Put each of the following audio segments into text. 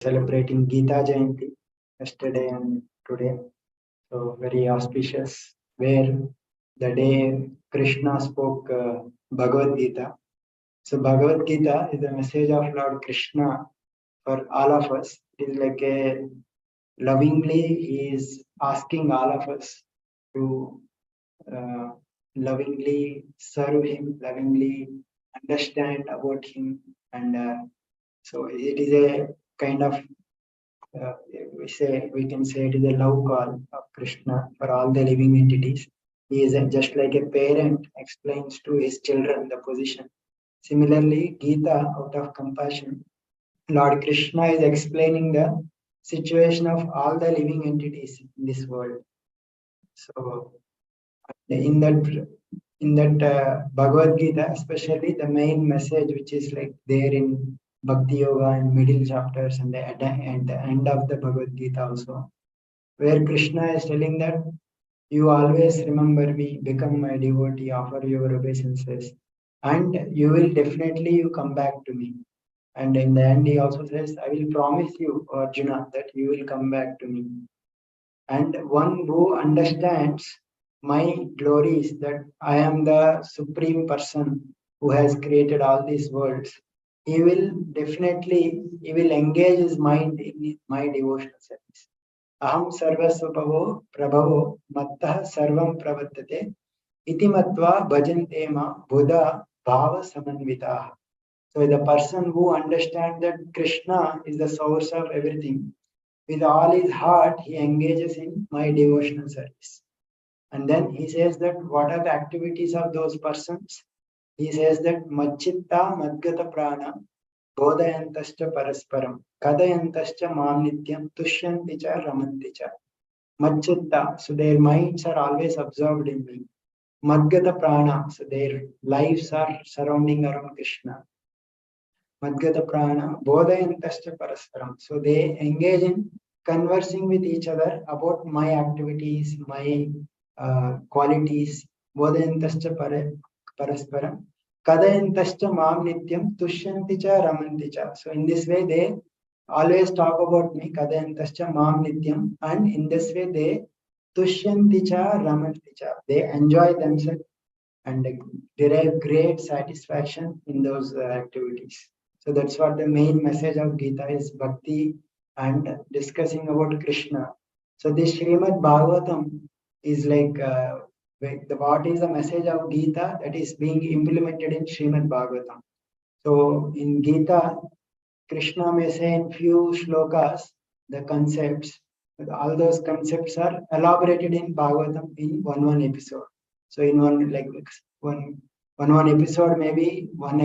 celebrating Gita Jayanti yesterday and today. So very auspicious, where the day Krishna spoke Bhagavad Gita. So Bhagavad Gita is a message of Lord Krishna for all of us. It is like a lovingly he is asking all of us to uh, lovingly serve him, lovingly understand about him, and so it is a kind of uh, we can say it is a love call of Krishna for all the living entities. He is just like a parent explains to his children the position. Similarly, Gita, out of compassion, Lord Krishna is explaining the situation of all the living entities in this world. So, in that Bhagavad Gita, especially the main message, which is like there in Bhakti Yoga and middle chapters and at the end of the Bhagavad Gita also, where Krishna is telling that you always remember me, become my devotee, offer your obeisances, and you will definitely you come back to me. And in the end, he also says, I will promise you, Arjuna, that you will come back to me. And one who understands my glories, that I am the supreme person who has created all these worlds, he will engage his mind in my devotional service. Aham sarvasvabhavo prabhavo mattah sarvam pravartate iti matva bhajante ma buddha bhava samanvitaha. So the person who understands that Krishna is the source of everything, with all his heart, he engages in my devotional service. And then he says that what are the activities of those persons? He says that Machitta Madgata Prana Bodhayantascha Parasparam Kadayantascha Mamnityam Tushyanti cha Ramanti cha. Machitta, so their minds are always absorbed in me. Madgata Prana, so their lives are surrounding around Krishna. Madgata Prana Bodhayantascha Parasparam. So they engage in conversing with each other about my activities, my qualities. Bodhayantascha Parasparam. Kadayantascha Mam Nityam Tushyanti cha Ramanti cha. So in this way they always talk about me, Kadayantascha Mam Nityam, and in this way they Tushyanti cha Ramanti cha. They enjoy themselves and derive great satisfaction in those activities. So that's what the main message of Gita is, bhakti and discussing about Krishna. So this Srimad Bhagavatam is like what is the message of Gita that is being implemented in Srimad Bhagavatam. So in Gita, Krishna may say in few shlokas the concepts, but all those concepts are elaborated in Bhagavatam in one episode. So in one episode, maybe one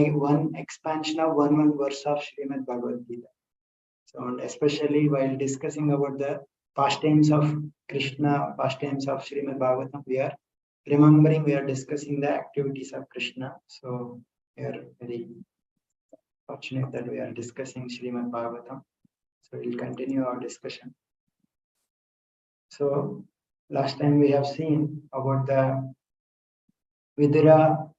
expansion of one verse of Srimad Bhagavad Gita. So and especially while discussing about the pastimes of Krishna, pastimes of Srimad Bhagavatam, we are remembering, we are discussing the activities of Krishna. So we are very fortunate that we are discussing Srimad Bhagavatam. So we'll continue our discussion. So last time we have seen about the Vidura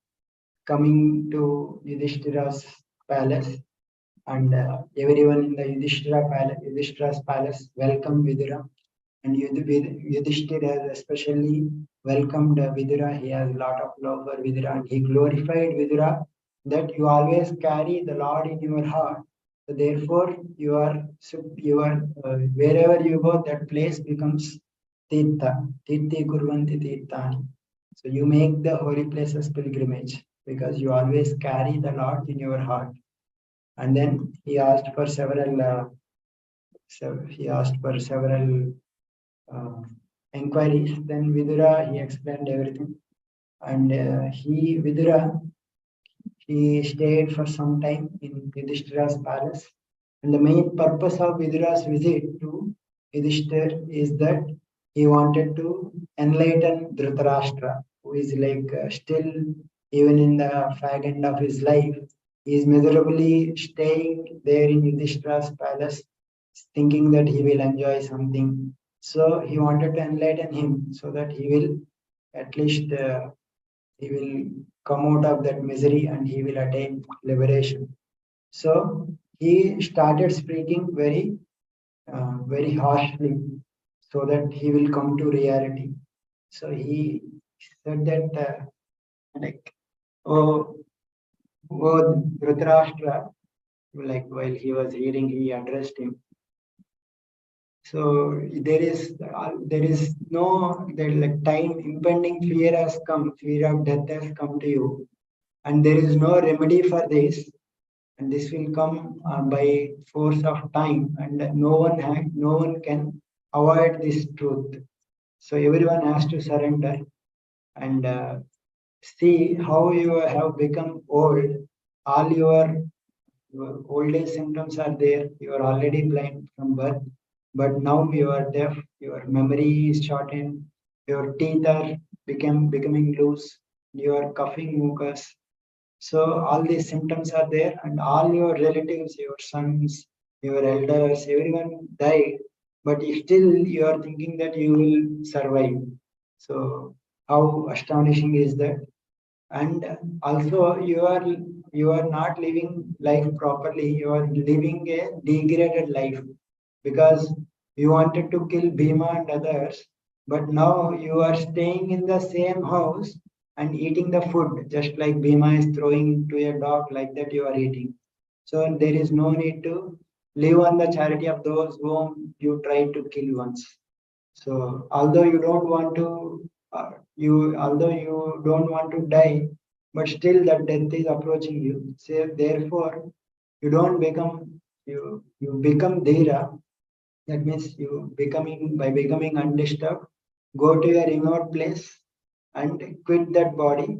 coming to Yudhishthira's palace, and everyone in the Yudhishthira's palace welcomed Vidura, and Yudhishthira has especially welcomed Vidura. He has a lot of love for Vidura, and he glorified Vidura that you always carry the Lord in your heart. So therefore, you are wherever you go, that place becomes Tirtha. Tirthi Kurvanti Tirthani. So you make the holy places pilgrimage because you always carry the Lord in your heart. And then he asked for several inquiries. Then Vidura, he explained everything, and Vidura stayed for some time in Yudhishthira's palace. And the main purpose of Vidura's visit to Yudhishthira is that he wanted to enlighten Dhritarashtra, who is like still, even in the fag end of his life, he is miserably staying there in Yudhishthira's palace, thinking that he will enjoy something. So he wanted to enlighten him so that he will at least he will come out of that misery and he will attain liberation. So he started speaking very very harshly so that he will come to reality. So he said that, like, oh, oh, Dhritarashtra, like while he was hearing, he addressed him. So there is no there like time impending fear has come, fear of death has come to you, and there is no remedy for this, and this will come by force of time, and no one can avoid this truth. So everyone has to surrender and see how you have become old. All your old age symptoms are there. You are already blind from birth, but now you are deaf. Your memory is shortened. Your teeth are becoming loose. You are coughing mucus. So all these symptoms are there, and all your relatives, your sons, your elders, everyone died, but still you are thinking that you will survive. So how astonishing is that? And also you are not living life properly. You are living a degraded life because you wanted to kill Bhima and others, but now you are staying in the same house and eating the food just like Bhima is throwing to a dog, like that you are eating. So there is no need to live on the charity of those whom you tried to kill once. So although you don't want to, although you don't want to die, but still that death is approaching you. So therefore, you don't become you become dhira. That means you becoming by becoming undisturbed. Go to a remote place and quit that body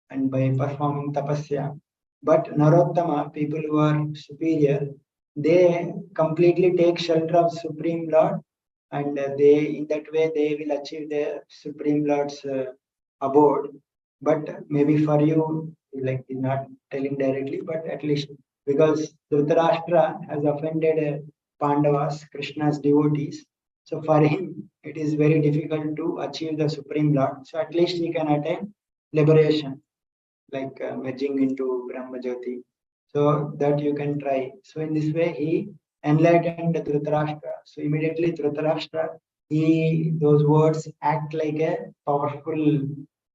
and by performing tapasya. But Narottama, people who are superior, they completely take shelter of Supreme Lord, and they in that way they will achieve the Supreme Lord's abode. But maybe for you, like he's not telling directly, but at least because Dhritarashtra has offended Pandavas, Krishna's devotees, so for him it is very difficult to achieve the Supreme Lord. So at least he can attain liberation, like merging into Brahmajyoti. So that you can try. So in this way, he enlightened Dhritarashtra. So immediately Dhritarashtra, those words act like a powerful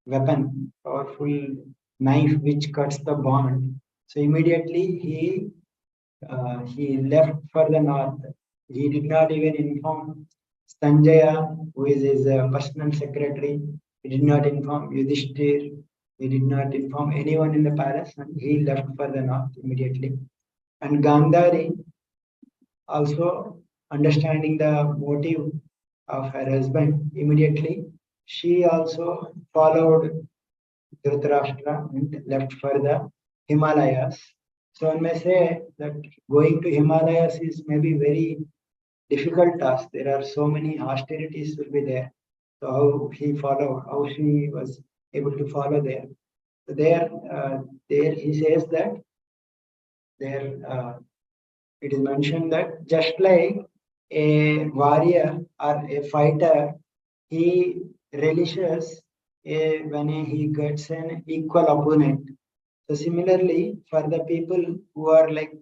weapon, powerful knife which cuts the bond. So immediately he left for the north. He did not even inform Sanjaya, who is his personal secretary. He did not inform Yudhishthir. He did not inform anyone in the palace, and he left for the north immediately. And Gandhari, also understanding the motive of her husband, immediately she also followed Dhritarashtra and left for the Himalayas. So one may say that going to Himalayas is maybe very difficult task. There are so many austerities will be there. So how he followed, how she was able to follow there. So there he says that there it is mentioned that just like a warrior or a fighter, he relishes when he gets an equal opponent. So similarly, for the people who are like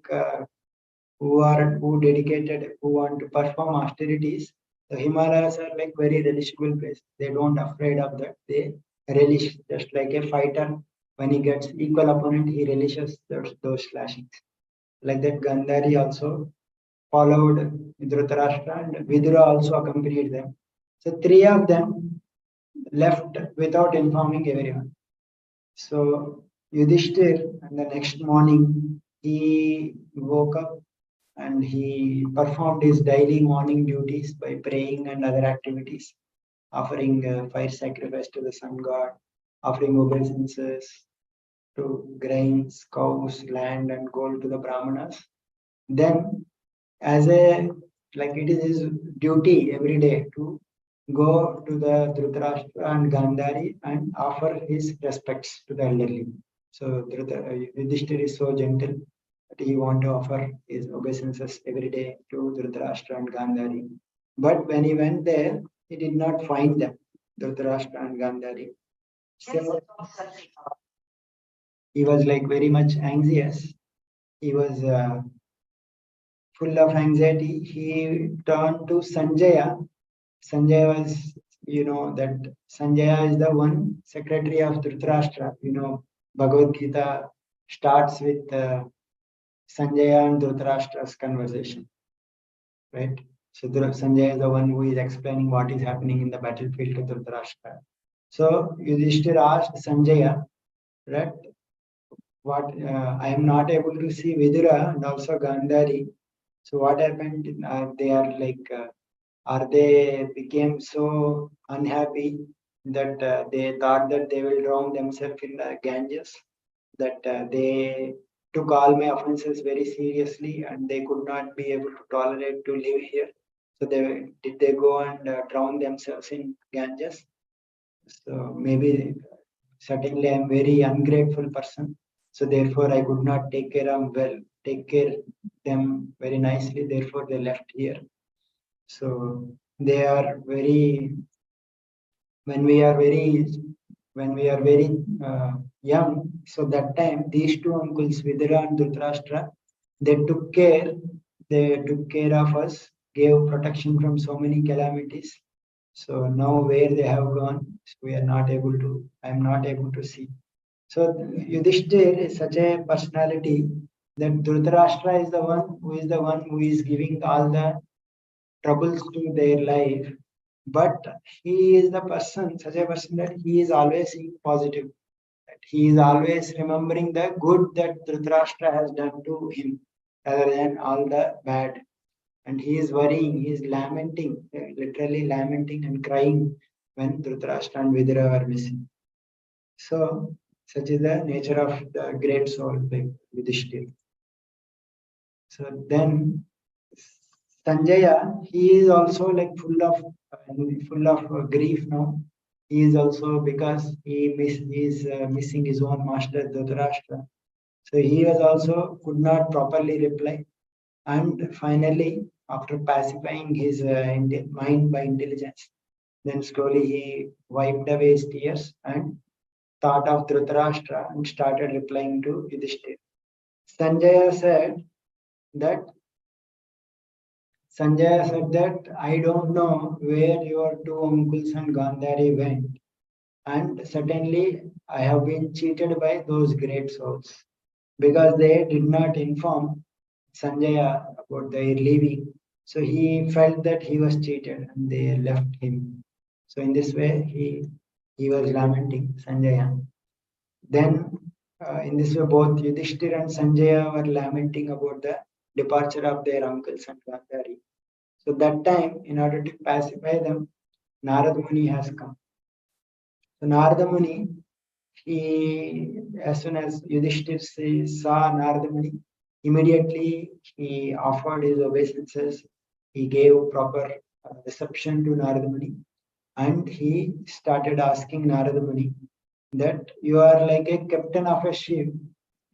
who dedicated, who want to perform austerities, the Himalayas are like very relishable place. They don't afraid of that. They relish just like a fighter. When he gets equal opponent, he relishes those slashings. Like that, Gandhari also followed Dhritarashtra and Vidura also accompanied them. So three of them left without informing everyone. So Yudhishthir, and the next morning, he woke up and he performed his daily morning duties by praying and other activities, offering fire sacrifice to the sun god, offering obeisances to grains, cows, land, and gold to the Brahmanas. Then, as a like it is his duty every day to go to the Dhritarashtra and Gandhari and offer his respects to the elderly. So Yudhishthir is so gentle that he want to offer his obeisances every day to Dhritarashtra and Gandhari. But when he went there, he did not find them, Dhritarashtra and Gandhari. So he was like very much anxious. He was full of anxiety, he turned to Sanjaya. Sanjaya was, that Sanjaya is the one secretary of Dhritarashtra. Bhagavad Gita starts with Sanjaya and Dhritarashtra's conversation, right? So Sanjaya is the one who is explaining what is happening in the battlefield to Dhritarashtra. So Yudhishthira asked Sanjaya, right, what I am not able to see Vidura and also Gandhari. So what happened? They are like, are they became so unhappy that they thought that they will drown themselves in the Ganges, that they took all my offenses very seriously and they could not be able to tolerate to live here. So did they go and drown themselves in Ganges? So maybe certainly I'm very ungrateful person. So therefore I could not take care them very nicely. Therefore they left here. So they are very, when we are very young, so that time these two uncles, Vidura and Dhritarashtra, they took care of us, gave protection from so many calamities. So now where they have gone, we are not able to, I am not able to see. So Yudhishthir is such a personality that Dhritarashtra is the one who is giving all the troubles to their life. But he is such a person that he is always seeing positive. That he is always remembering the good that Dhritarashtra has done to him rather than all the bad. And he is worrying, he is lamenting, literally lamenting and crying when Dhritarashtra and Vidura are missing. So, such is the nature of the great soul like Yudhishthira. So then Sanjaya, he is also like full of grief now. He is also, because he is missing his own master Dhritarashtra. So he was also could not properly reply. And finally, after pacifying his mind by intelligence, then slowly he wiped away his tears and thought of Dhritarashtra and started replying to Yudhishthira. Sanjaya said that I don't know where your two uncles and Gandhari went, and certainly I have been cheated by those great souls because they did not inform Sanjaya about their leaving. So he felt that he was cheated and they left him. So in this way, he was lamenting Sanjaya. Then in this way, both Yudhishthir and Sanjaya were lamenting about the departure of their uncles and Gandhari. So that time, in order to pacify them, Narad Muni has come. So Narada Muni, as soon as Yudhishthir saw Narada Muni, immediately he offered his obeisances. He gave proper reception to Narada Muni, and he started asking Narada Muni that you are like a captain of a ship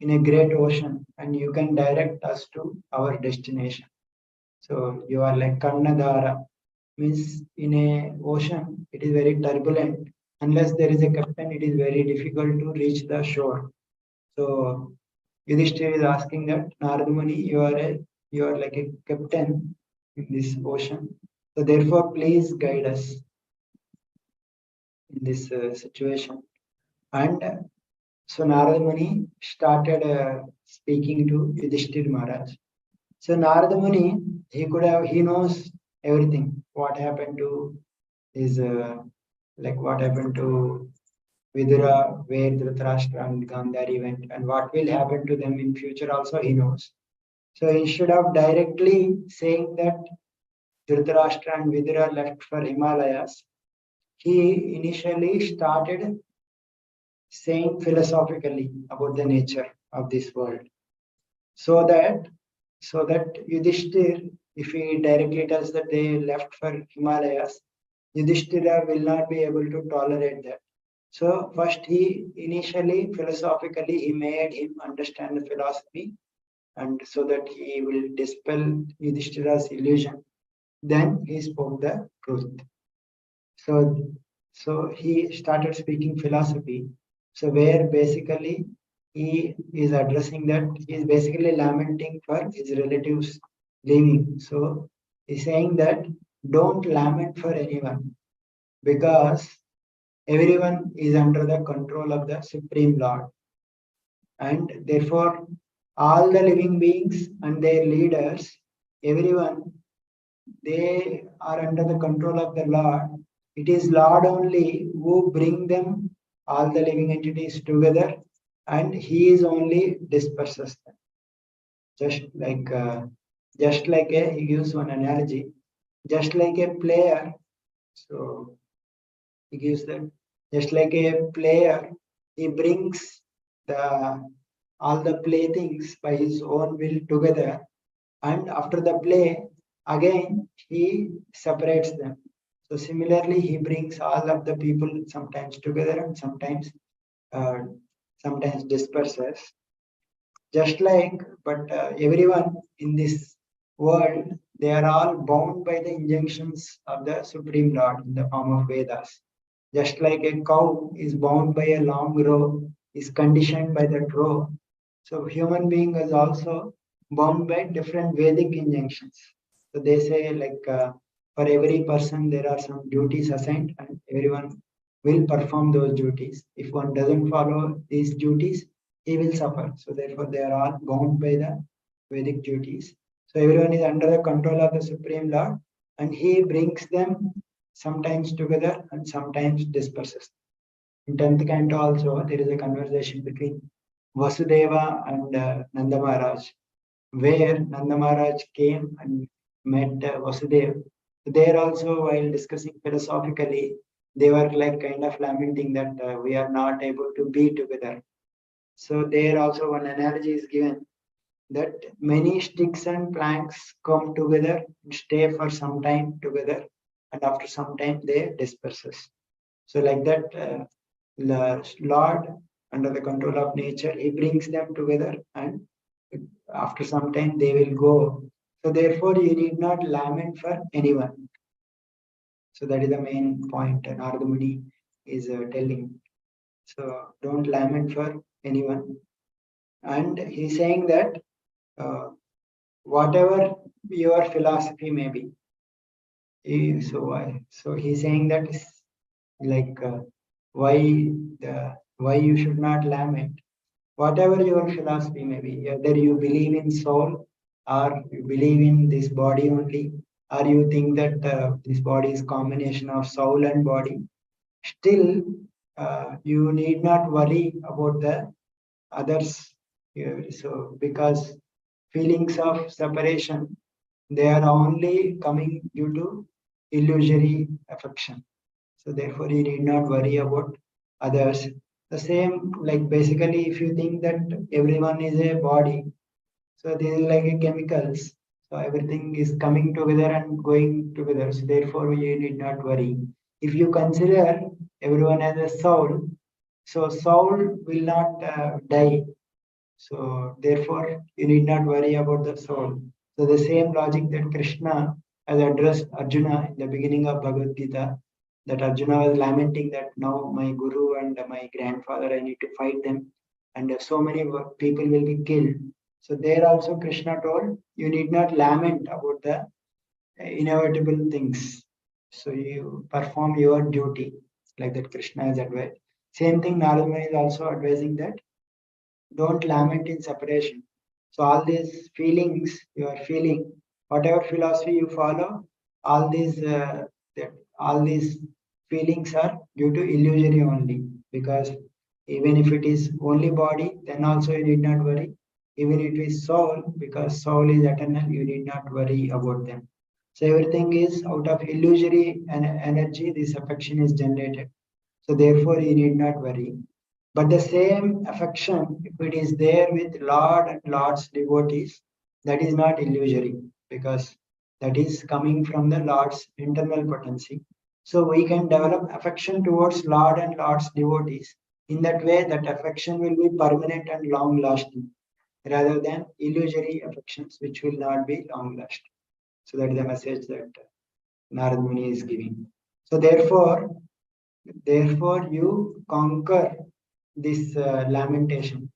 in a great ocean, and you can direct us to our destination. So you are like Karnadara, means in a ocean it is very turbulent. Unless there is a captain, it is very difficult to reach the shore. So Yudhishthira is asking that Narada Muni, you are like a captain in this ocean. So therefore, please guide us in this situation. And so Narada Muni started speaking to Yudhishthira Maharaj. So Narada Muni, he knows everything. What happened to his, what happened to Vidura, where Dhritarashtra and Gandhari went, and what will happen to them in future also he knows. So instead of directly saying that Dhritarashtra and Vidura left for Himalayas, he initially started saying philosophically about the nature of this world. So that Yudhishthir, if he directly tells that they left for Himalayas, Yudhishthira will not be able to tolerate that. So first he initially philosophically he made him understand the philosophy, and so that he will dispel Yudhishthira's illusion. Then he spoke the truth. So he started speaking philosophy. So where basically he is addressing that he is basically lamenting for his relatives living. So he's saying that don't lament for anyone, because everyone is under the control of the Supreme Lord. And therefore, all the living beings and their leaders, everyone, they are under the control of the Lord. It is Lord only who bring them, all the living entities together, and He is only disperses them. Just like he gives one analogy, just like a player. So he gives that, just like a player, he brings the all the playthings by his own will together, and after the play, again he separates them. So similarly, he brings all of the people sometimes together and uh, sometimes disperses. Just like, but everyone in this world, they are all bound by the injunctions of the Supreme Lord in the form of Vedas. Just like a cow is bound by a long row, is conditioned by that row. So human being is also bound by different Vedic injunctions. So they say like for every person there are some duties assigned, and everyone will perform those duties. If one doesn't follow these duties, he will suffer. So therefore they are all bound by the Vedic duties. So everyone is under the control of the Supreme Lord, and he brings them sometimes together and sometimes disperses. In 10th canto also, there is a conversation between Vasudeva and Nanda Maharaj, where Nanda Maharaj came and met Vasudeva. There also, while discussing philosophically, they were like kind of lamenting that we are not able to be together. So there also one analogy is given that many sticks and planks come together and stay for some time together, and after some time they disperses. So like that, the Lord, under the control of nature, He brings them together, and after some time they will go. So therefore, you need not lament for anyone. So that is the main point Narada Muni is telling. So don't lament for anyone. And he's saying that uh, whatever your philosophy may be, so he's saying that is like why why you should not lament. Whatever your philosophy may be, whether you believe in soul or you believe in this body only, or you think that this body is combination of soul and body, still you need not worry about the others. So because feelings of separation, they are only coming due to illusory affection. So therefore, you need not worry about others. The same, like basically, if you think that everyone is a body, so this is like a chemicals. So everything is coming together and going together. So therefore, you need not worry. If you consider everyone as a soul, so soul will not die. So therefore, you need not worry about the soul. So the same logic that Krishna has addressed Arjuna in the beginning of Bhagavad Gita, that Arjuna was lamenting that now my guru and my grandfather, I need to fight them, and so many people will be killed. So there also Krishna told, you need not lament about the inevitable things. So you perform your duty, like that Krishna has advised. Same thing Narada is also advising that don't lament in separation. So all these feelings you are feeling, whatever philosophy you follow, all these all these feelings are due to illusory only. Because even if it is only body, then also you need not worry. Even if it is soul, because soul is eternal, you need not worry about them. So everything is out of illusory energy. This affection is generated. So therefore, you need not worry. But the same affection, if it is there with Lord and Lord's devotees, that is not illusory, because that is coming from the Lord's internal potency. So we can develop affection towards Lord and Lord's devotees. In that way, that affection will be permanent and long lasting, rather than illusory affections which will not be long lasting. So that is the message that Narad Muni is giving. So therefore you conquer this lamentation.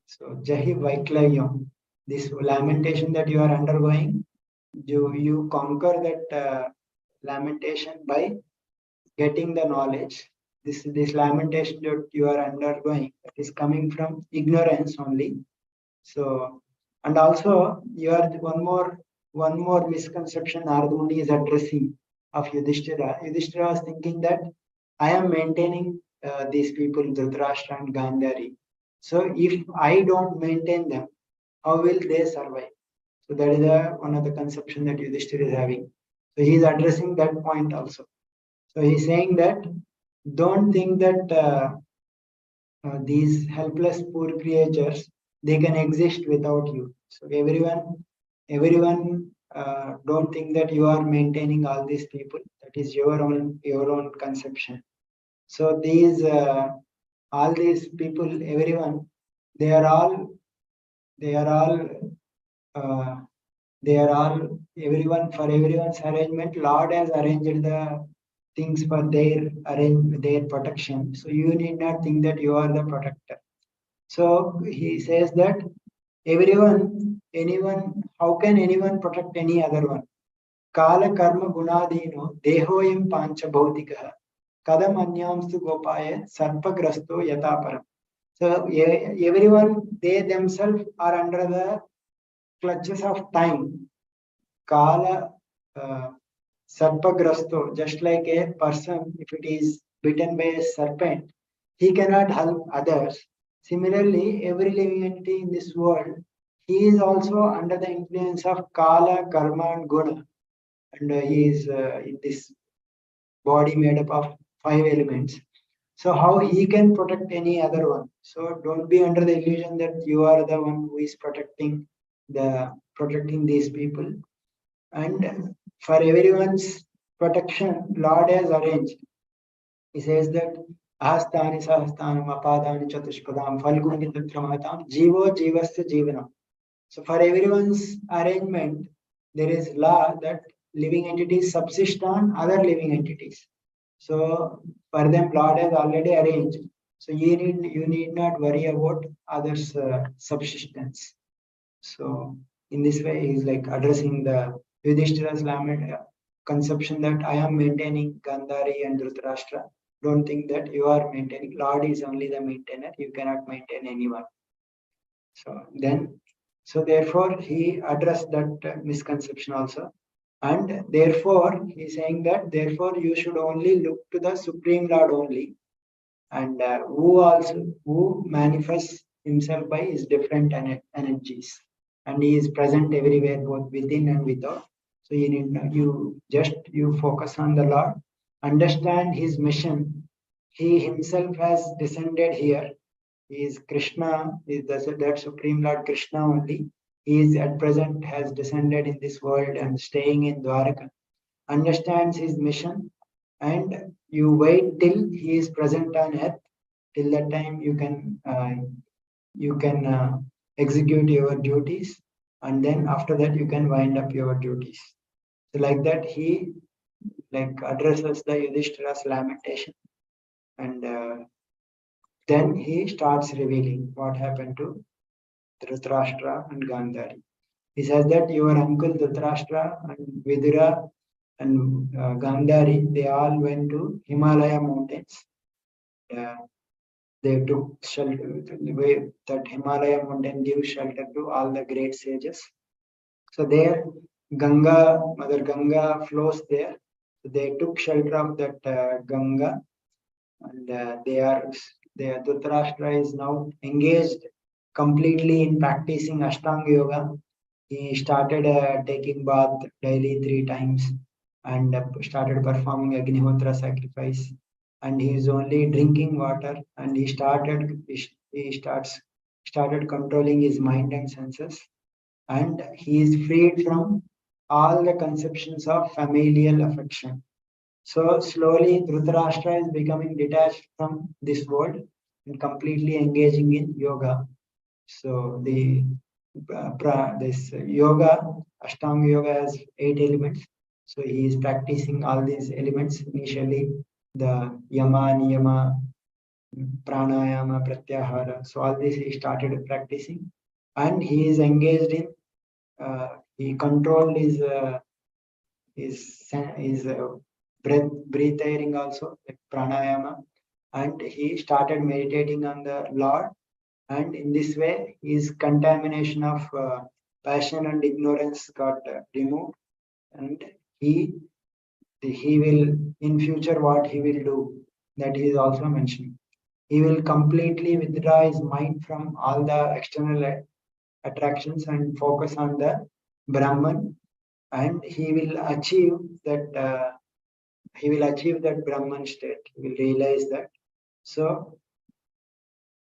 So Jahi Vaiklavyam, this lamentation that you are undergoing, you conquer that lamentation by getting the knowledge. This lamentation that you are undergoing, that is coming from ignorance only. So, and also you are one more misconception Narada Muni is addressing of Yudhishthira. Yudhishthira was thinking that I am maintaining these people, Dhritarashtra and Gandhari. So if I don't maintain them, how will they survive? So that is one of the conception that Yudhishthira is having. So he is addressing that point also. So he's saying that don't think that these helpless poor creatures, they can exist without you. So everyone don't think that you are maintaining all these people. That is your own conception. So these all these people, everyone, they are all uh, everyone, for everyone's arrangement. Lord has arranged the things for their protection. So you need not think that you are the protector. So he says that anyone, how can anyone protect any other one? Kala karma gunadino dehoyam pancha bhautikah kadam anyamstu gopaya sarpagrasto yataparam. So everyone, they themselves are under the clutches of time. Kala sarpagrasto, just like a person, if it is bitten by a serpent, he cannot help others. Similarly, every living entity in this world, he is also under the influence of Kala, Karma, and Guna. And he is in this body made up of 5 elements. So how he can protect any other one? So don't be under the illusion that you are the one who is protecting these people. And for everyone's protection, Lord has arranged. He says that Ahastani Sahastanam Apadani Chatushpadam Falguni Tatramatam Jivo Jivasya Jivanam. So for everyone's arrangement, there is law that living entities subsist on other living entities. So for them, Lord has already arranged. So you need not worry about others' subsistence. So in this way, he is like addressing the Yudhishthira's conception that I am maintaining Gandhari and Dhritarashtra. Don't think that you are maintaining. Lord is only the maintainer. You cannot maintain anyone. So therefore, he addressed that misconception also. And therefore, he is saying that therefore you should only look to the Supreme Lord only, and who manifests himself by his different energies, and he is present everywhere, both within and without. So you focus on the Lord, understand his mission. He himself has descended here. He is Krishna, is that Supreme Lord Krishna only. He is at present has descended in this world and staying in Dwaraka. Understands his mission, and you wait till he is present on earth. Till that time, you can execute your duties, and then after that you can wind up your duties. So like that, he addresses the Yudhishthira's lamentation, and then he starts revealing what happened to Dhritarashtra and Gandhari. He says that your uncle Dhritarashtra and Vidura and Gandhari, they all went to Himalaya mountains. They took shelter, the way that Himalaya mountain gives shelter to all the great sages. So there, Mother Ganga flows there. So they took shelter of that Ganga, and Dhritarashtra is now engaged completely in practicing Ashtanga Yoga. He started taking bath daily 3 times, and started performing Agnihotra sacrifice. And he is only drinking water, and he started controlling his mind and senses, and he is freed from all the conceptions of familial affection. So slowly Dhritarashtra is becoming detached from this world and completely engaging in yoga. So this yoga, Ashtanga yoga, has 8 elements. So he is practicing all these elements. Initially, the yama, niyama, pranayama, pratyahara. So all this he started practicing, and he is engaged in, he controlled his breathing also, like pranayama, and he started meditating on the Lord, and in this way his contamination of passion and ignorance got removed, and he he will in future what he will do, that he is also mentioning. He will completely withdraw his mind from all the external attractions and focus on the Brahman, and he will achieve that. He will achieve that Brahman state. He will realize that. So,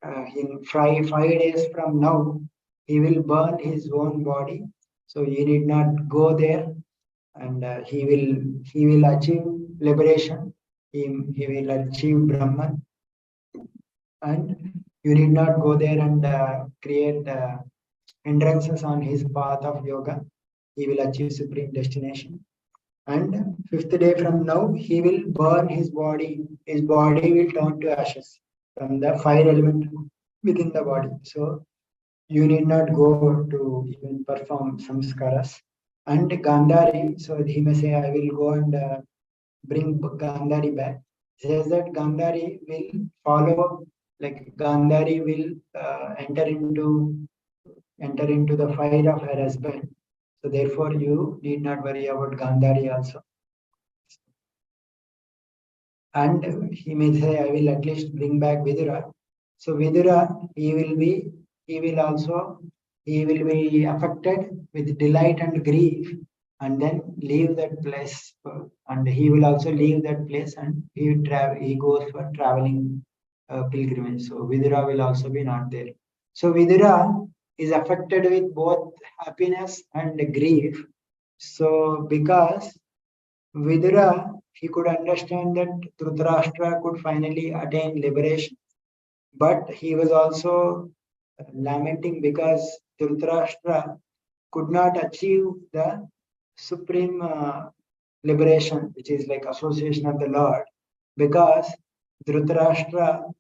in 5 days from now, he will burn his own body. So he need not go there, and he will achieve liberation. He will achieve Brahman, and you need not go there and create hindrances on his path of yoga. He will achieve supreme destination. And fifth day from now, he will burn his body. His body will turn to ashes from the fire element within the body. So you need not go to even perform samskaras. And Gandhari, so he may say, I will go and bring Gandhari back. Says that Gandhari will follow, like Gandhari will enter into the fire of her husband. So therefore, you need not worry about Gandhari also. And he may say, I will at least bring back Vidura. So Vidura, he will also, he will be affected with delight and grief, and then leave that place. And he will also leave that place, and he goes for traveling pilgrimage. So Vidura will also be not there. So Vidura is affected with both happiness and grief. So because Vidura, he could understand that Dhritarashtra could finally attain liberation, but he was also lamenting because Dhritarashtra could not achieve the supreme liberation, which is like association of the Lord, because Dhritarashtra,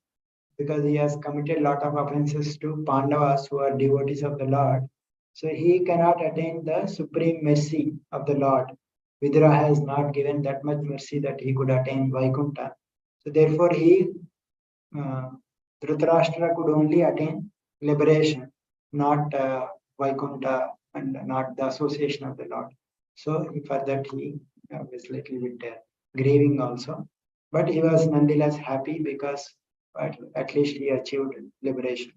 because he has committed a lot of offenses to Pandavas who are devotees of the Lord, so he cannot attain the supreme mercy of the Lord. Vidura has not given that much mercy that he could attain Vaikuntha. So therefore, uh, Dhritarashtra could only attain liberation, not Vaikuntha and not the association of the Lord. So for that he was little bit grieving also, but he was nonetheless happy because at least he achieved liberation.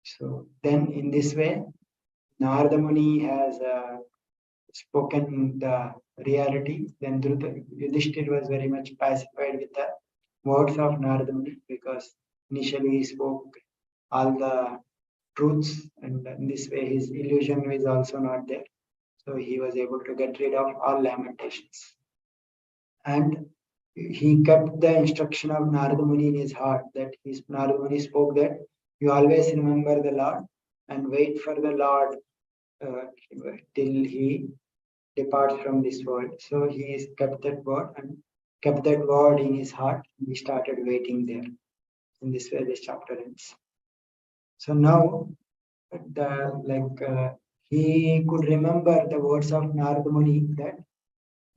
So then in this way, Narada Muni has spoken the reality. Then Yudhishthir was very much pacified with the words of Narada Muni, because initially he spoke all the truths, and in this way his illusion was also not there. So he was able to get rid of all lamentations. And he kept the instruction of Narada Muni in his heart, that Narada Muni spoke that you always remember the Lord and wait for the Lord till he departs from this world. So he has kept that word and kept that word in his heart. He started waiting there. In this way, this chapter ends. So now, he could remember the words of Narada Muni, that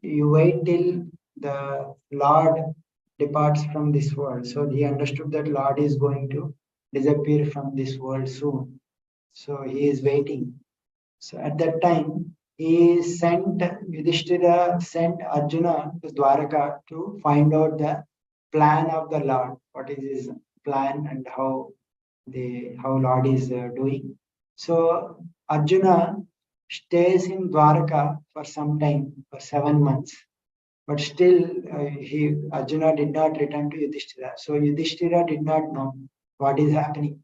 you wait till the Lord departs from this world. So he understood that Lord is going to disappear from this world soon. So he is waiting. So at that time, Yudhishthira sent Arjuna to Dwaraka to find out the plan of the Lord. What is his plan and how Lord is doing. So Arjuna stays in Dwaraka for some time, for 7 months. But still, Arjuna did not return to Yudhishthira. So Yudhishthira did not know what is happening.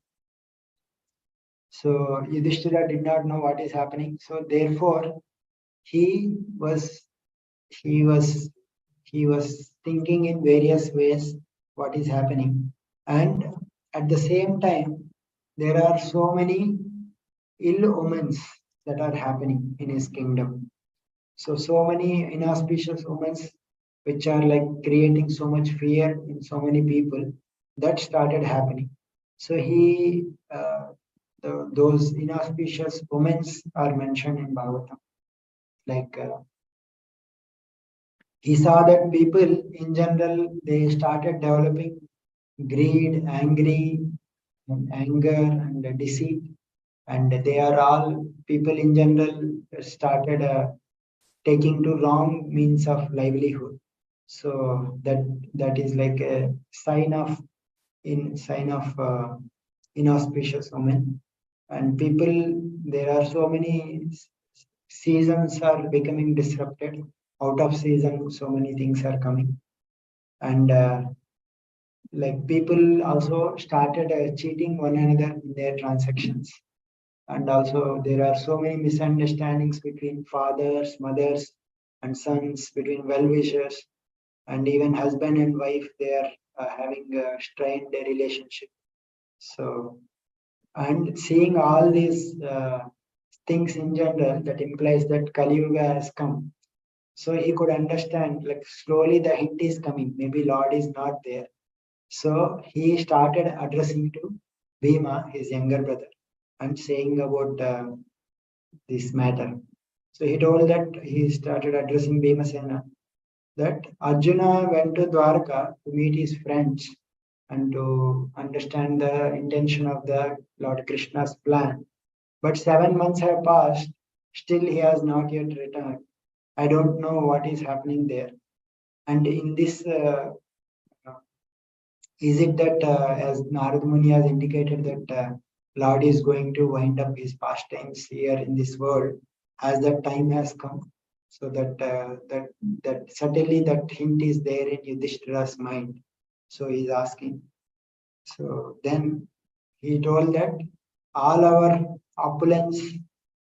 So Yudhishthira did not know what is happening. So therefore, he was thinking in various ways what is happening, and at the same time, there are so many ill omens that are happening in his kingdom. So many inauspicious omens which are like creating so much fear in so many people, that started happening. So he those inauspicious women are mentioned in Bhagavatam. Like he saw that people in general, they started developing greed, anger and deceit, and they are all people in general started taking to wrong means of livelihood. So that is like a sign of inauspicious omen. And people, there are so many seasons are becoming disrupted. Out of season, so many things are coming, and like people also started cheating one another in their transactions. And also there are so many misunderstandings between fathers, mothers and sons, between well-wishers, and even husband and wife, they are having a strained relationship. So, and seeing all these things in general, that implies that Kali Yuga has come. So he could understand, like slowly the hint is coming, maybe Lord is not there. So he started addressing to Bhima, his younger brother, and saying about this matter. So he told that he started addressing Bhimasena, that Arjuna went to Dwarka to meet his friends and to understand the intention of the Lord Krishna's plan. But 7 months have passed, still he has not yet returned. I don't know what is happening there. And in this, is it that as Narad Muni has indicated that Lord is going to wind up his pastimes here in this world as that time has come? So that certainly that hint is there in Yudhishthira's mind. So he's asking. So then he told that all our opulence,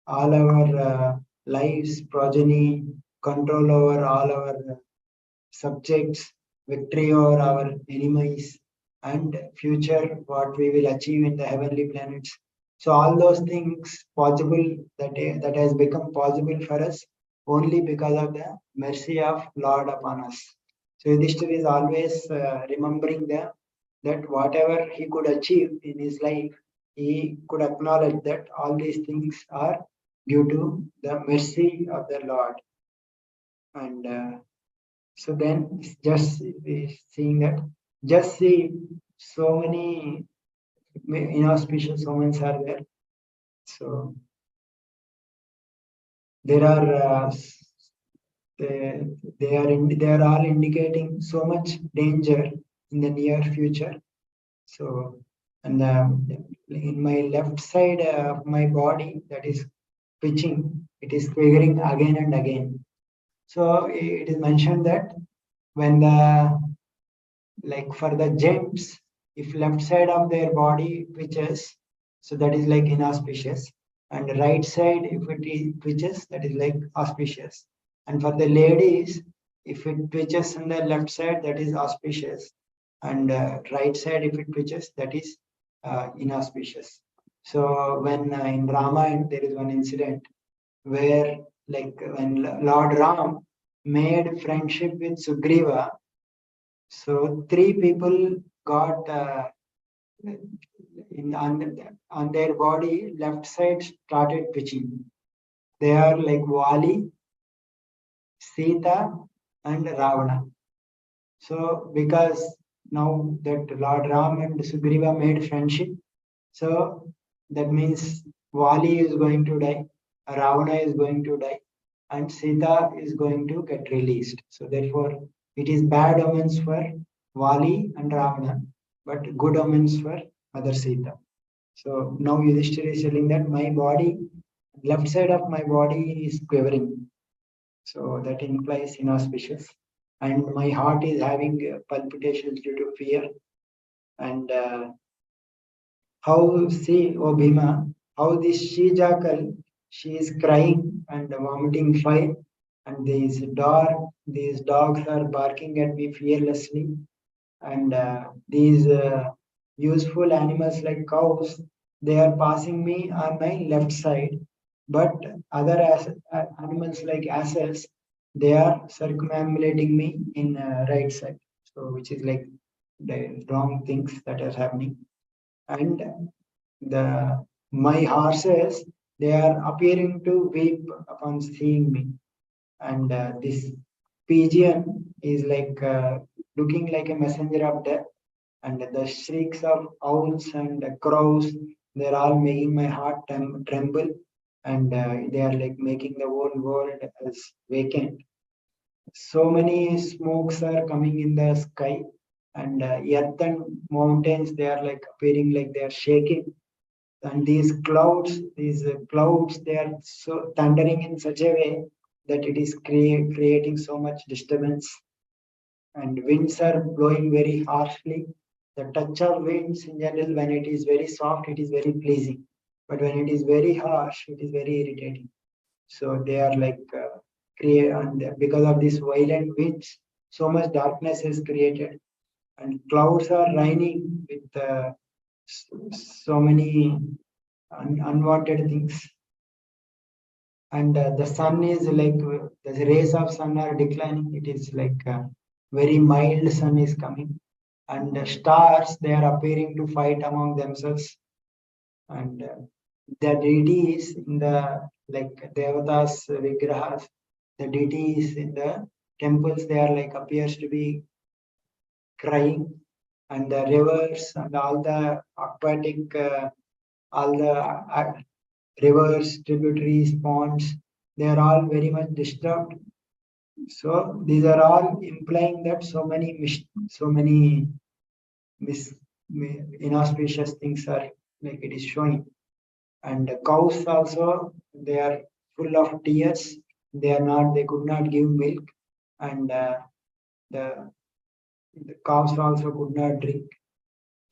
all our lives, progeny, control over all our subjects, victory over our enemies, and future what we will achieve in the heavenly planets. So all those things possible, that has become possible for us only because of the mercy of Lord upon us. So Yudhishthira is always remembering that whatever he could achieve in his life, he could acknowledge that all these things are due to the mercy of the Lord. And so then just seeing that, just see so many inauspicious omens are there. So there are they are all indicating so much danger in the near future. So, and in my left side of my body, that is twitching, it is quivering again and again. So it is mentioned that when the, like for the gems, if left side of their body twitches, so that is like inauspicious, and right side if it twitches, that is like auspicious. And for the ladies, if it twitches on the left side, that is auspicious, and right side if it twitches, that is inauspicious. So when in Ramayana there is one incident where, like when Lord Ram made friendship with Sugriva, so three people got on their body left side started twitching. They are like Vali, Sita, and Ravana. So because now that Lord Ram and Sugriva made friendship, so that means Vali is going to die, Ravana is going to die, and Sita is going to get released. So therefore, it is bad omens for Vali and Ravana, but good omens for Mother Sita. So now Yudhishthira is telling that my body, left side of my body is quivering. So that implies inauspicious. And my heart is having palpitations due to fear. And how, see, O Bhima, how this she-jackal, she is crying and vomiting fire, and these dogs are barking at me fearlessly, and these useful animals like cows, they are passing me on my left side, but other animals like asses, they are circumambulating me in right side. So which is like the wrong things that are happening. And the My horses, they are appearing to weep upon seeing me. And this pigeon is like looking like a messenger of death. And the shrieks of owls and crows, they're all making my heart tremble. And they are like making the whole world as vacant. So many smokes are coming in the sky, and earth and mountains, they are like appearing like they are shaking. And these clouds, they are so thundering in such a way that it is creating so much disturbance. And winds are blowing very harshly. The touch of winds in general, when it is very soft, it is very pleasing. But when it is very harsh, it is very irritating. So they are like create, and because of these violent winds, so much darkness is created, and clouds are raining with so many unwanted things. And the sun is like the rays of sun are declining. It is like very mild sun is coming, and the stars, they are appearing to fight among themselves. And the deities in the like devatas vigrahas, the deities in the temples, they are like appears to be crying. And the rivers and all the aquatic all the rivers, tributaries, ponds, they are all very much disturbed. So these are all implying that so many mis, inauspicious things are like it is showing. And the cows also, they are full of tears. They could not give milk. And the, the cows also could not drink.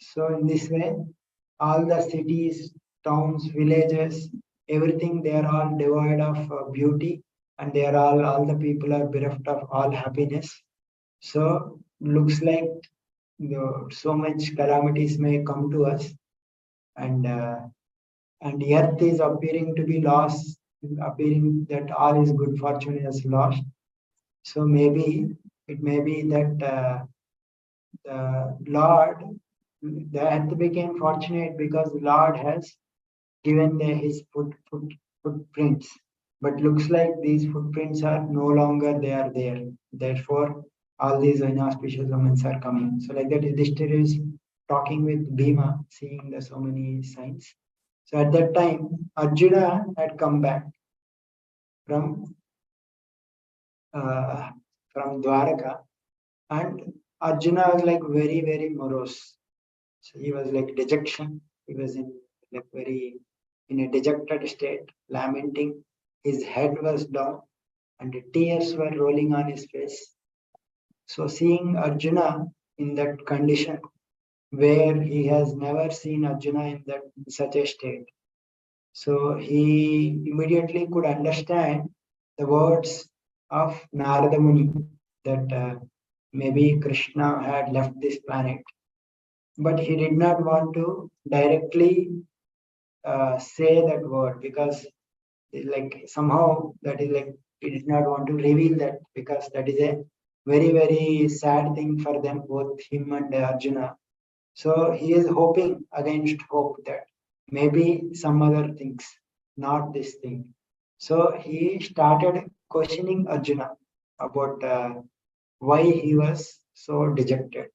So in this way, all the cities, towns, villages, everything, they are all devoid of beauty. And they are all the people are bereft of all happiness. So looks like so much calamities may come to us. And earth is appearing to be lost, appearing that all is good fortune is lost. So maybe it may be that the Lord, the earth became fortunate because the Lord has given his footprints. But looks like these footprints are no longer they are there. Therefore, all these inauspicious omens are coming. So like that, Yudhishthira is talking with Bhima, seeing the so many signs. So at that time, Arjuna had come back from uh, from Dwaraka, and Arjuna was like very very morose. So he was like dejection. He was in like very in a dejected state, lamenting. His head was down, and the tears were rolling on his face. So seeing Arjuna in that condition, where he has never seen Arjuna in that in such a state, so he immediately could understand the words of Narada Muni that maybe Krishna had left this planet, but he did not want to directly say that word, because like somehow that is like he did not want to reveal that, because that is a very very sad thing for them, both him and Arjuna. So he is hoping against hope that maybe some other things, not this thing. So he started questioning Arjuna about why he was so dejected.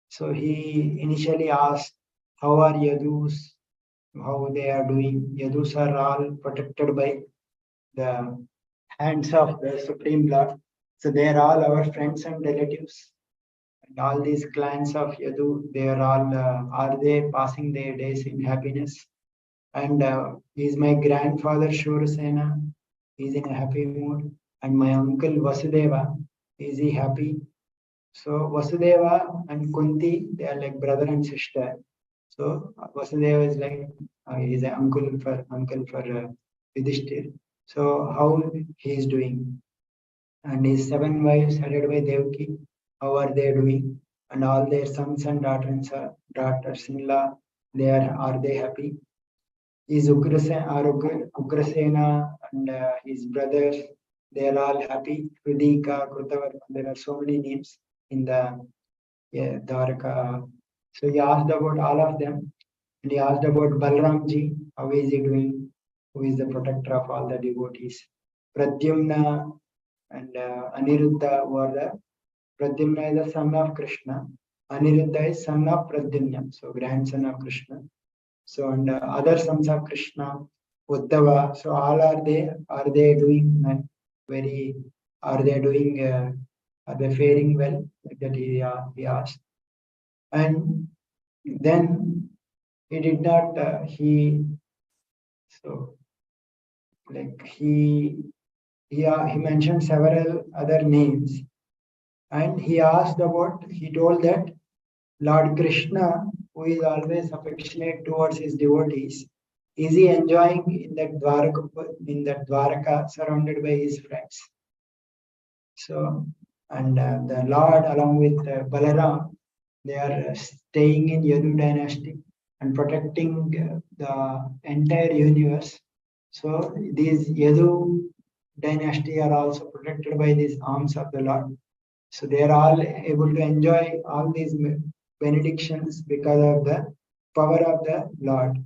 So he initially asked, how are Yadus, how they are doing. Yadus are all protected by the hands of the Supreme Lord. So they are all our friends and relatives. And all these clans of Yadu, they are all, are they passing their days in happiness? And is my grandfather Shurasena, is in a happy mood. And my uncle Vasudeva, is he happy? So Vasudeva and Kunti, they are like brother and sister. So Vasudeva is like he is an uncle for Yudhishthir. So how he is doing, and his seven wives headed by Devaki, how are they doing, and all their sons and daughters-in-law, are they happy? Is Ugrasena and his brothers, they are all happy. Krudika, Krutavarma, there are so many names in the Dwaraka. So he asked about all of them. And he asked about Balramji, how is he doing? Who is the protector of all the devotees? Pradyumna and Aniruddha were the Pradyumna is the son of Krishna. Aniruddha is son of Pradyumna, so grandson of Krishna. So and other sons of Krishna, Uddhava. So all are they doing very? Are they doing? Are they faring well? Like that he asked. And then he did not. So like he mentioned several other names, and he asked about. He told that Lord Krishna, who is always affectionate towards his devotees, is he enjoying in that Dwaraka surrounded by his friends? So, and the Lord, along with Balaram, they are staying in Yadu dynasty and protecting the entire universe. So, these Yadu dynasty are also protected by these arms of the Lord. So, they are all able to enjoy all these benedictions because of the power of the Lord.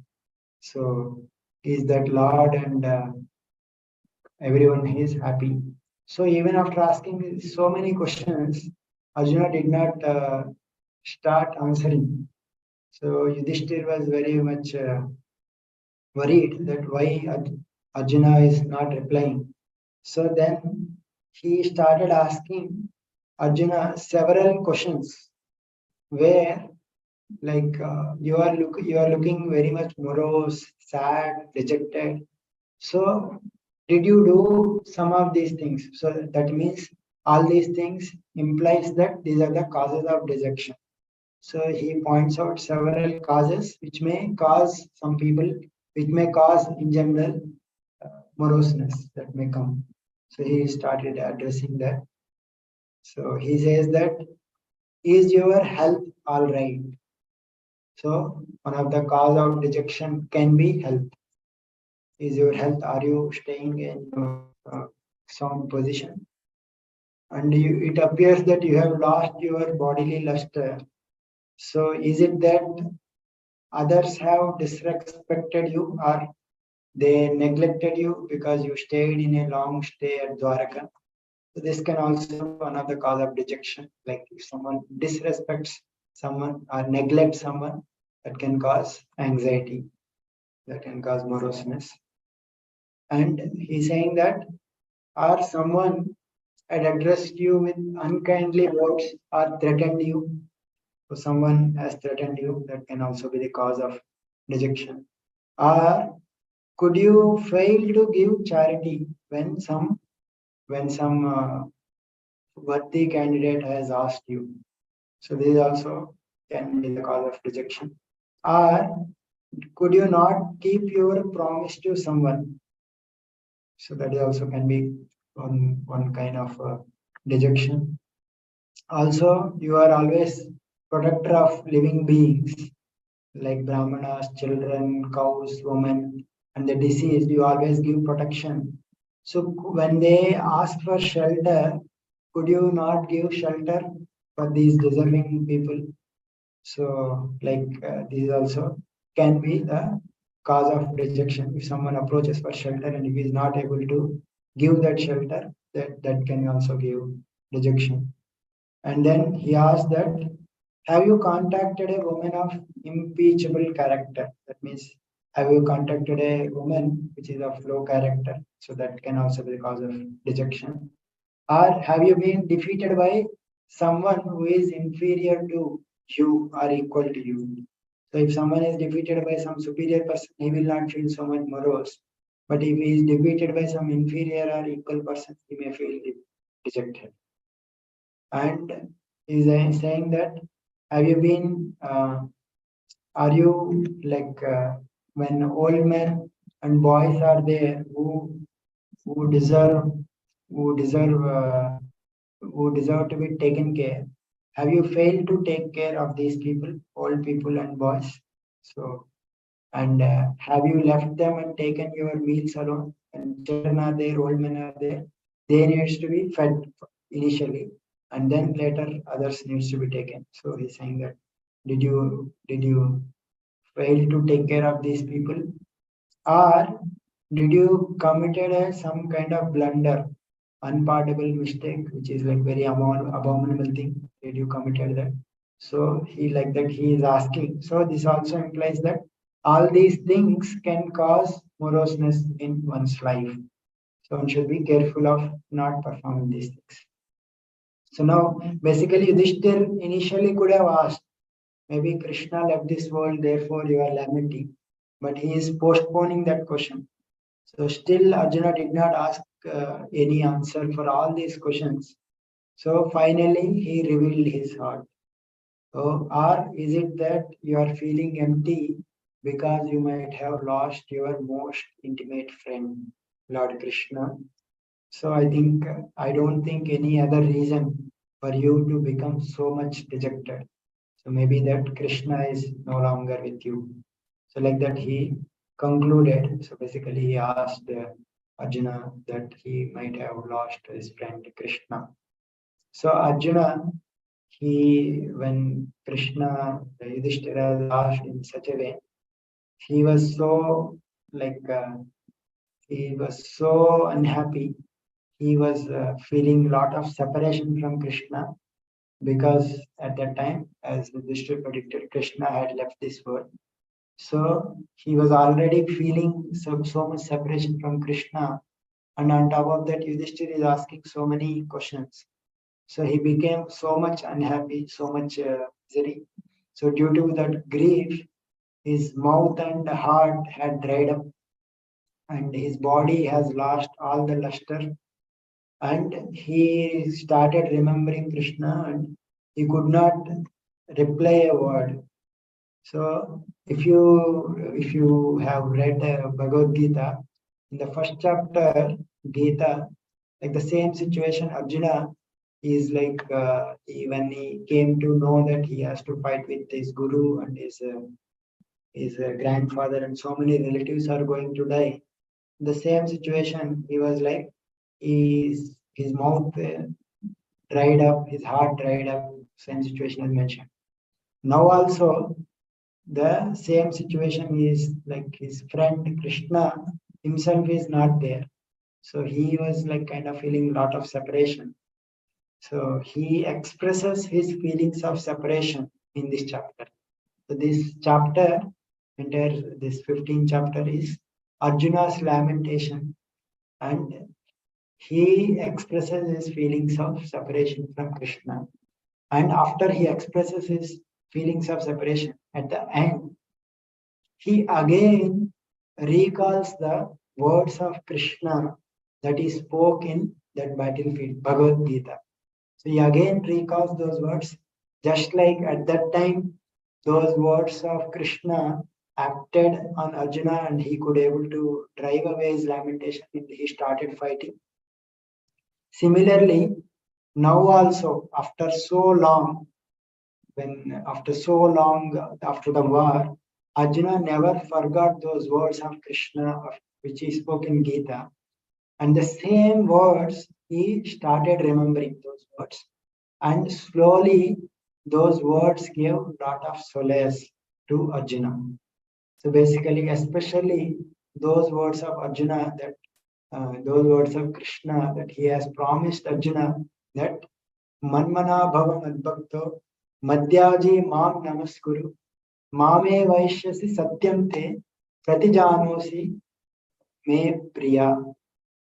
So, is that Lord and everyone is happy. So even after asking so many questions, Arjuna did not start answering. So Yudhishthir was very much worried that why Arjuna is not replying. So then he started asking Arjuna several questions where like you are looking very much morose, sad, dejected. So, did you do some of these things? So that means all these things implies that these are the causes of dejection. So he points out several causes which may cause some people, which may cause in general moroseness that may come. So he started addressing that. So he says that is your health all right? So one of the cause of dejection can be health. Is your health? Are you staying in sound position? And it appears that you have lost your bodily luster. So is it that others have disrespected you or they neglected you because you stayed in a long stay at Dwaraka? So this can also be one of the cause of dejection. Like if someone disrespects someone or neglects someone, that can cause anxiety, that can cause moroseness. And he's saying that or someone had addressed you with unkindly words or threatened you. So someone has threatened you, that can also be the cause of dejection. Or could you fail to give charity when some worthy candidate has asked you? So this also can be the cause of dejection. Or could you not keep your promise to someone? So that also can be one kind of dejection. Also, you are always protector of living beings like brahmanas, children, cows, women, and the deceased. You always give protection. So when they ask for shelter, could you not give shelter for these deserving people? So like these also can be the cause of rejection. If someone approaches for shelter and if he is not able to give that shelter, that can also give rejection. And then he asked that, have you contacted a woman of impeachable character? That means, have you contacted a woman which is of low character? So that can also be the cause of dejection. Or have you been defeated by someone who is inferior to you or equal to you? So if someone is defeated by some superior person, he will not feel so much morose. But if he is defeated by some inferior or equal person, he may feel dejected. And he is saying that, have you been, are you like when old men and boys are there who deserve who deserve who deserve to be taken care. Have you failed to take care of these people, old people and boys? So, and have you left them and taken your meals alone? And children are there, old men are there. They needs to be fed initially, and then later others needs to be taken. So he's saying that did you failed to take care of these people? Or did you committed some kind of blunder, unpardonable mistake, which is like very abominable thing? Did you committed that? So he like that he is asking. So this also implies that all these things can cause moroseness in one's life. So one should be careful of not performing these things. So now basically Yudhishthir initially could have asked, maybe Krishna left this world, therefore you are lamenting. But he is postponing that question. So still Arjuna did not ask any answer for all these questions. So finally he revealed his heart. So, or is it that you are feeling empty because you might have lost your most intimate friend, Lord Krishna? So I don't think any other reason for you to become so much dejected. So maybe that Krishna is no longer with you. So like that he concluded. So basically he asked Arjuna that he might have lost his friend Krishna. So Arjuna, when Krishna, Yudhishthira asked in such a way, he was so like he was so unhappy. He was feeling a lot of separation from Krishna because at that time, as Yudhishthira predicted, Krishna had left this world. So he was already feeling so much separation from Krishna, and on top of that, Yudhishthira is asking so many questions. So he became so much unhappy, so much misery. So due to that grief, his mouth and heart had dried up, and his body has lost all the luster. And he started remembering Krishna, and he could not reply a word. So if you have read Bhagavad Gita, in the first chapter Gita, like the same situation, Arjuna is like when he came to know that he has to fight with his guru and his grandfather and so many relatives are going to die. The same situation, he was like his mouth dried up, his heart dried up. Same situation as mentioned. Now also the same situation is like his friend Krishna himself is not there. So he was like kind of feeling a lot of separation. So he expresses his feelings of separation in this chapter. So this chapter, entire this 15th chapter is Arjuna's lamentation, and he expresses his feelings of separation from Krishna. And after he expresses his feelings of separation, at the end, he again recalls the words of Krishna that he spoke in that battlefield, Bhagavad Gita. So he again recalls those words, just like at that time, those words of Krishna acted on Arjuna and he could able to drive away his lamentation and he started fighting. Similarly, now also, after the war, Arjuna never forgot those words of Krishna which he spoke in Gita. And the same words, he started remembering those words. And slowly, those words gave a lot of solace to Arjuna. So basically, especially those words of Arjuna, those words of Krishna that he has promised Arjuna that Manmana Bhava Madbhakto Madhyaji Mam Namaskuru Mame Vaishyasi Satyam Te Pratijanosi Me Priya.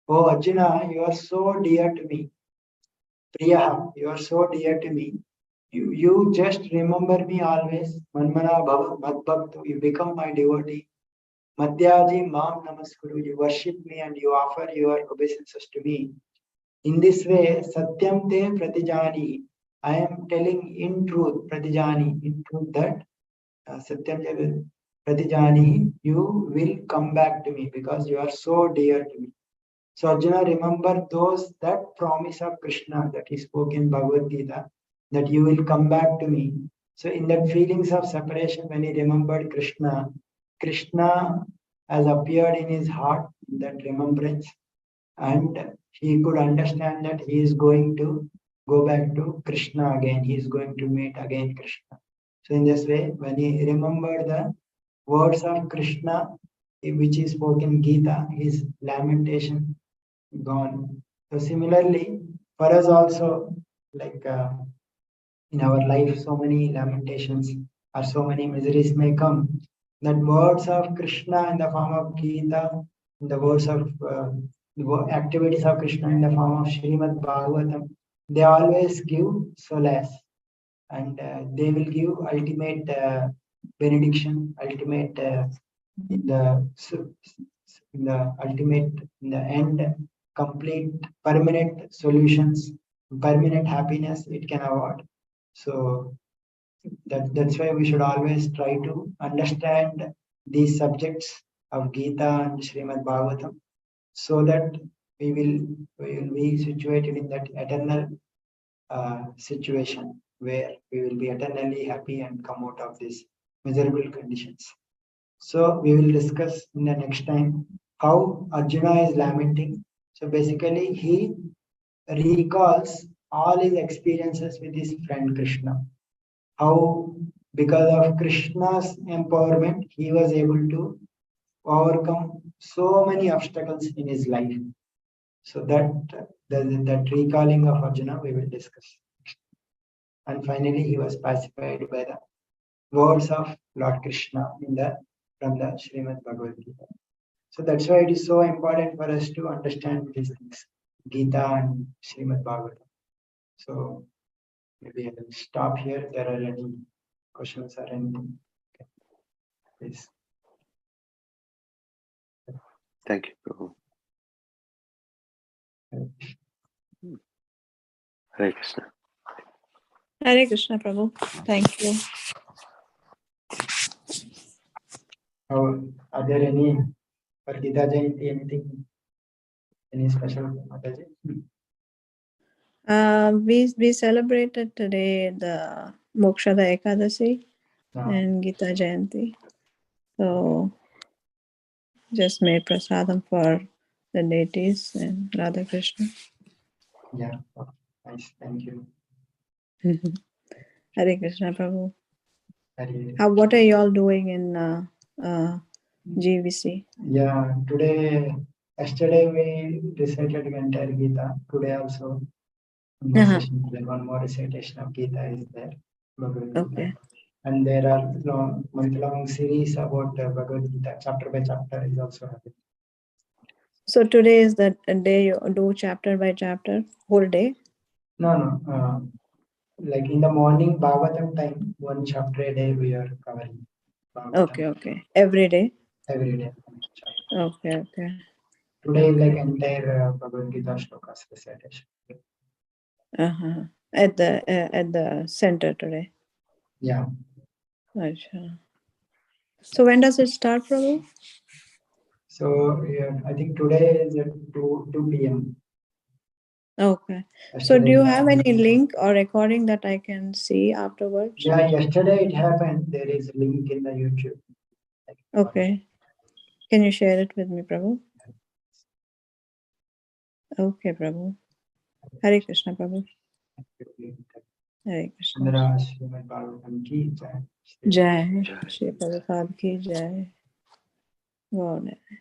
Oh Arjuna, you are so dear to me. Priya, you are so dear to me. You just remember me always. Manmana Bhava Madbhakto, you become my devotee. Madhyaji Mam Namaskuru, you worship me and you offer your obeisances to me. In this way, Satyam Te Pratijani, I am telling in truth, Pratijani, in truth that Satyam Te Pratijani, you will come back to me because you are so dear to me. So Arjuna, remember that promise of Krishna that he spoke in Bhagavad Gita, that you will come back to me. So in that feelings of separation, when he remembered Krishna, Krishna has appeared in his heart, that remembrance, and he could understand that he is going to go back to Krishna again. He is going to meet again Krishna. So in this way, when he remembered the words of Krishna, which is spoken in Gita, his lamentation gone. So similarly, for us also, like in our life, so many lamentations or so many miseries may come. That words of Krishna in the form of Gita, the words of the activities of Krishna in the form of Srimad Bhagavatam, they always give solace, and they will give ultimate benediction, ultimate in the in the ultimate in the end, complete permanent solutions, permanent happiness it can award. So that's why we should always try to understand these subjects of Gita and Srimad Bhagavatam, so that we will be situated in that eternal situation where we will be eternally happy and come out of these miserable conditions. So we will discuss in the next time how Arjuna is lamenting. So basically he recalls all his experiences with his friend Krishna. How because of Krishna's empowerment he was able to overcome so many obstacles in his life. So that recalling of Arjuna we will discuss. And finally he was pacified by the words of Lord Krishna from the Srimad Bhagavad Gita. So that's why it is so important for us to understand these things, Gita and Srimad Bhagavatam. So maybe I will stop here. If there are any questions or anything, okay. Please. Thank you, Prabhu. Hare Krishna. Hare Krishna, Prabhu. Thank you. Are there any for Gita Jayanti anything, any special Mataji? We celebrated today the Mokshada Ekadasi and Gita Jayanti. So just made prasadam for the deities and Radha Krishna. Yeah, nice. Thank you. Hare Krishna, Prabhu. Hare. What are you all doing in GVC? Yeah, yesterday we recited the entire Gita. Today also one more recitation of Gita is there. Bhagavad Gita. Okay. And there are month-long series about Bhagavad Gita, chapter by chapter is also happening. So today is the day you do chapter by chapter, whole day? No. Like in the morning, Bhagavatam time, one chapter a day we are covering. Bhagavatam. Okay. Every day? Every day. Okay. Today, like entire Bhagavad Gita shlokas recitation. At the center today. Yeah. Achha. So when does it start, Prabhu? So yeah, I think today is at 2 p.m. Okay. Yesterday So do you have any link or recording that I can see afterwards? Yeah, yesterday it happened. There is a link in the YouTube. Okay. Can you share it with me, Prabhu? Okay, Prabhu. Hare Krishna, Prabhu. Hare Krishna. Jai. Shri Prabhupada ki jai. God.